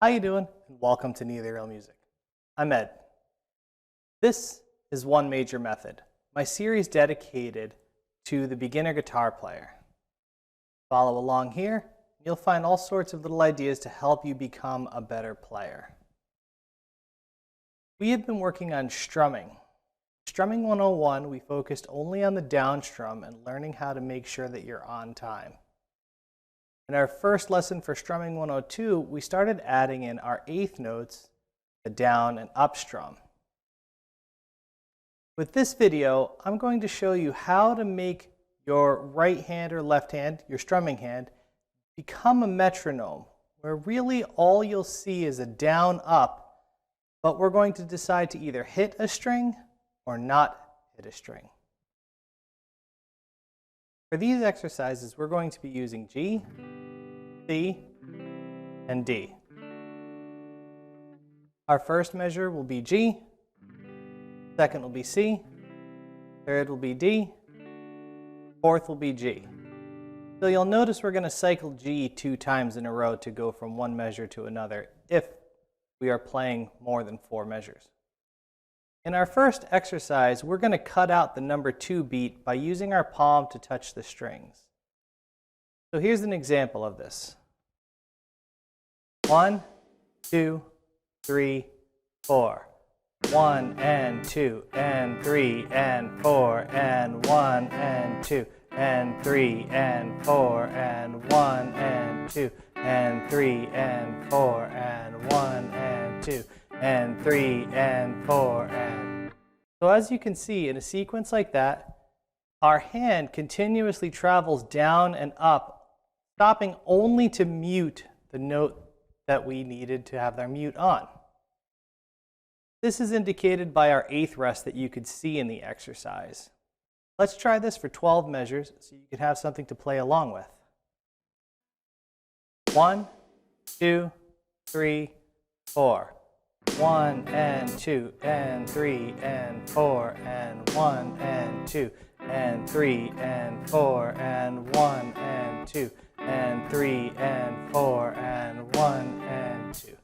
How you doing? And welcome to Neither Real Music. I'm Ed. This is one major method, my series dedicated to the beginner guitar player. Follow along here, and you'll find all sorts of little ideas to help you become a better player. We have been working on strumming. Strumming 101, we focused only on the down strum and learning how to make sure that you're on time. In our first lesson for Strumming 102, we started adding in our eighth notes, the down and up strum. With this video, I'm going to show you how to make your right hand or left hand, your strumming hand, become a metronome, where really all you'll see is a down up, but we're going to decide to either hit a string or not hit a string. For these exercises, we're going to be using G, C, and D. Our first measure will be G, second will be C, third will be D, fourth will be G. So you'll notice we're going to cycle G 2 times in a row to go from one measure to another if we are playing more than 4 measures. In our first exercise, we're going to cut out the number 2 beat by using our palm to touch the strings. So here's an example of this. 1, 2, 3, 4. 1 and 2 and 3 and 4 and 1 and 2 and 3 and 4 and 1 and 2 and 3 and 4 and 1 and 2 and 3 and 4 and... So as you can see, in a sequence like that, our hand continuously travels down and up, stopping only to mute the note that we needed to have our mute on. This is indicated by our 8th rest that you could see in the exercise. Let's try this for 12 measures so you can have something to play along with. 1, 2, 3, 4. 1 and 2 and 3 and 4 and 1 and 2 and 3 and 4 and 1 and 2 and 3 and 4 and 1 and 2.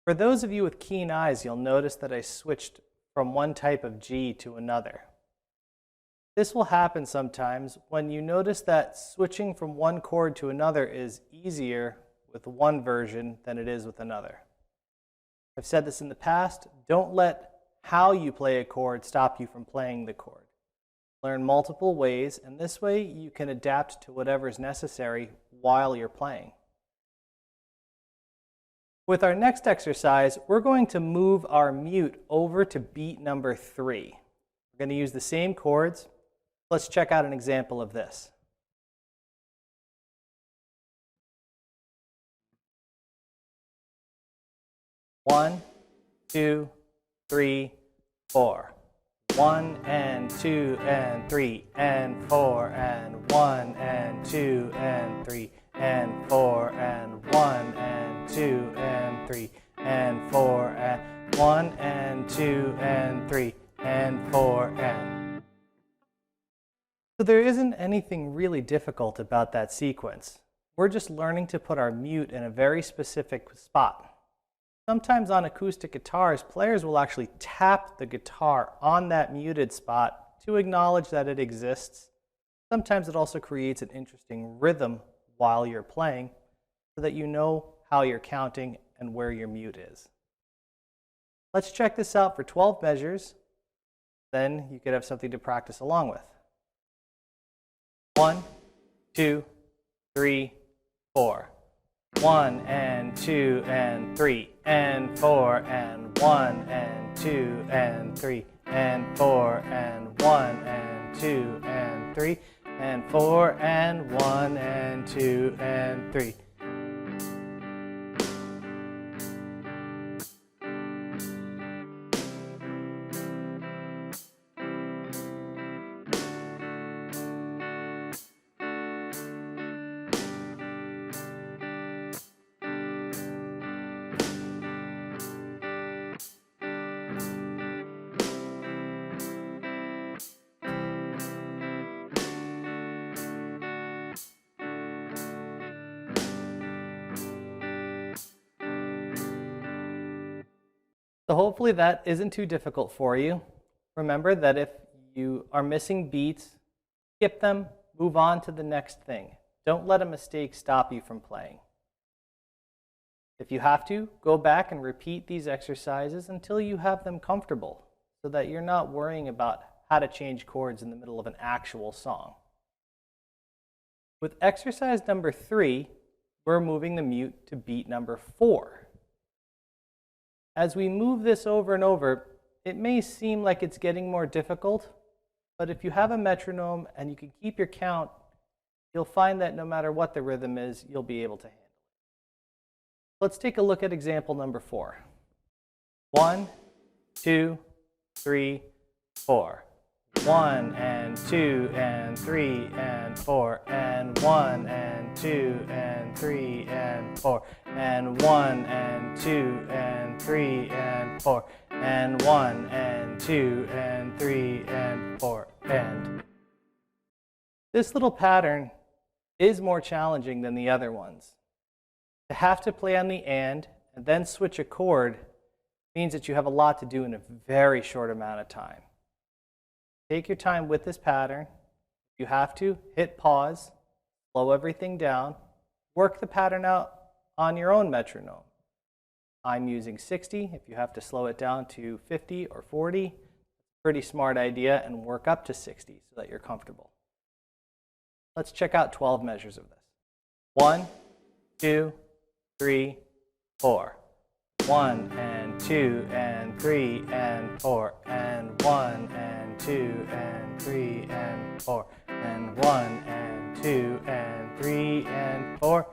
For those of you with keen eyes, you'll notice that I switched from one type of G to another. This will happen sometimes when you notice that switching from one chord to another is easier with one version than it is with another. I've said this in the past, don't let how you play a chord stop you from playing the chord. Learn multiple ways, and this way you can adapt to whatever is necessary while you're playing. With our next exercise, we're going to move our mute over to beat number 3. We're going to use the same chords. Let's check out an example of this. One, 2, 3, 4. 1 and 2 and 3 and 4 and 1 and 2 and 3 and 4 and 1 and 2 and 3 and 4 and 1 and 2 and 3 and 4 and... So there isn't anything really difficult about that sequence. We're just learning to put our mute in a very specific spot. Sometimes on acoustic guitars, players will actually tap the guitar on that muted spot to acknowledge that it exists. Sometimes it also creates an interesting rhythm while you're playing so that you know how you're counting and where your mute is. Let's check this out for 12 measures. Then you could have something to practice along with. 1, 2, 3, 4. 1 and 2 and 3 and 4 and 1 and 2 and 3 and 4 and 1 and 2 and 3 and 4 and 1 and 2 and 3. So hopefully that isn't too difficult for you. Remember that if you are missing beats, skip them, move on to the next thing. Don't let a mistake stop you from playing. If you have to, go back and repeat these exercises until you have them comfortable so that you're not worrying about how to change chords in the middle of an actual song. With exercise number 3, we're moving the mute to beat number 4. As we move this over and over, it may seem like it's getting more difficult, but if you have a metronome and you can keep your count, you'll find that no matter what the rhythm is, you'll be able to handle it. Let's take a look at example number 4. 1, 2, 3, 4. 1 and 2 and 3 and 4 and 1 and 2 and 3 and 4 and 1 and 2 and 3 and 4 and 1 and 2 and 3 and 4 and. This little pattern is more challenging than the other ones. To have to play on the and then switch a chord means that you have a lot to do in a very short amount of time. Take your time with this pattern. If you have to, hit pause, slow everything down, work the pattern out on your own metronome. I'm using 60. If you have to slow it down to 50 or 40, pretty smart idea, and work up to 60 so that you're comfortable. Let's check out 12 measures of this. 1, 2, 3, 4. 1 and 2 and 3 and 4 and 1 and 2 and 3 and 4 and 1 and 2 and 3 and 4,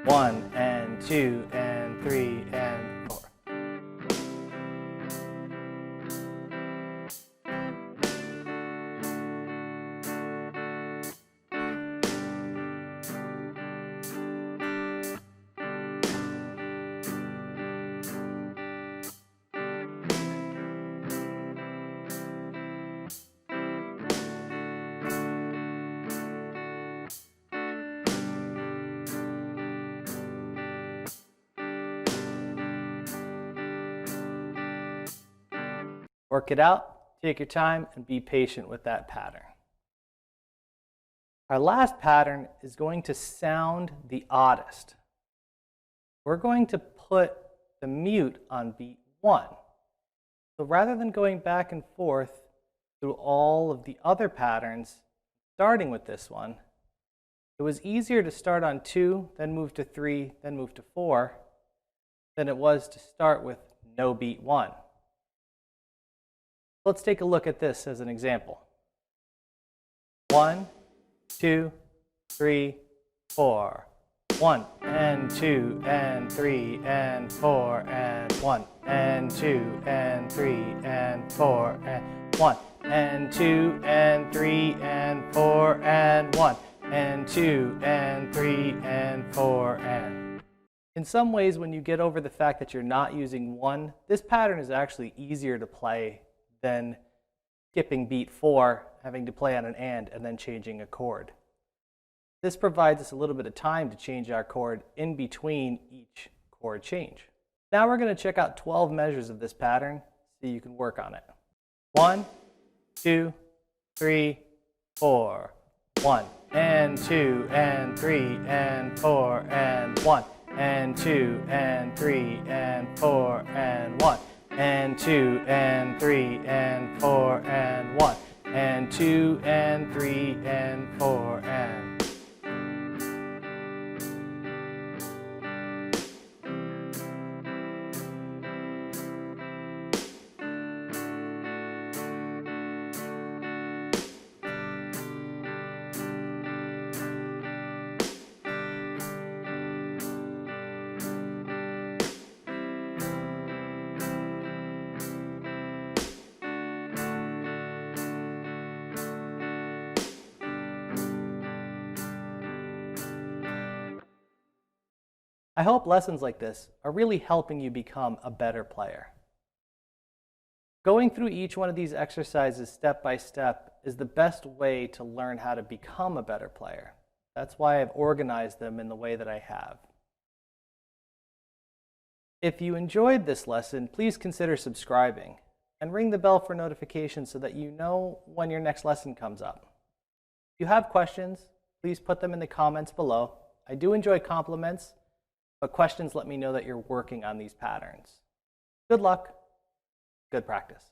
1 and 2 and 3 and 4. Work it out, take your time, and be patient with that pattern. Our last pattern is going to sound the oddest. We're going to put the mute on beat 1. So rather than going back and forth through all of the other patterns, starting with this one, it was easier to start on 2, then move to 3, then move to 4, than it was to start with no beat 1. Let's take a look at this as an example. 1, 2, 3, 4. 1 and 2 and 3 and 4 and 1 and 2 and 3 and 4 and 1 and 2 and 3 and 4 and 1 and 2 and 3 and 4 and. In some ways, when you get over the fact that you're not using 1, this pattern is actually easier to play than skipping beat 4, having to play on an and then changing a chord. This provides us a little bit of time to change our chord in between each chord change. Now we're going to check out 12 measures of this pattern so you can work on it. 1, 2, 3, 4. 1 and 2 and 3 and 4 and 1 and 2 and 3 and 4 and 1 and 2 and 3 and 4 and 1 and 2 and 3 and 4 and. I hope lessons like this are really helping you become a better player. Going through each one of these exercises step by step is the best way to learn how to become a better player. That's why I've organized them in the way that I have. If you enjoyed this lesson, please consider subscribing and ring the bell for notifications so that you know when your next lesson comes up. If you have questions, please put them in the comments below. I do enjoy compliments, but questions let me know that you're working on these patterns. Good luck. Good practice.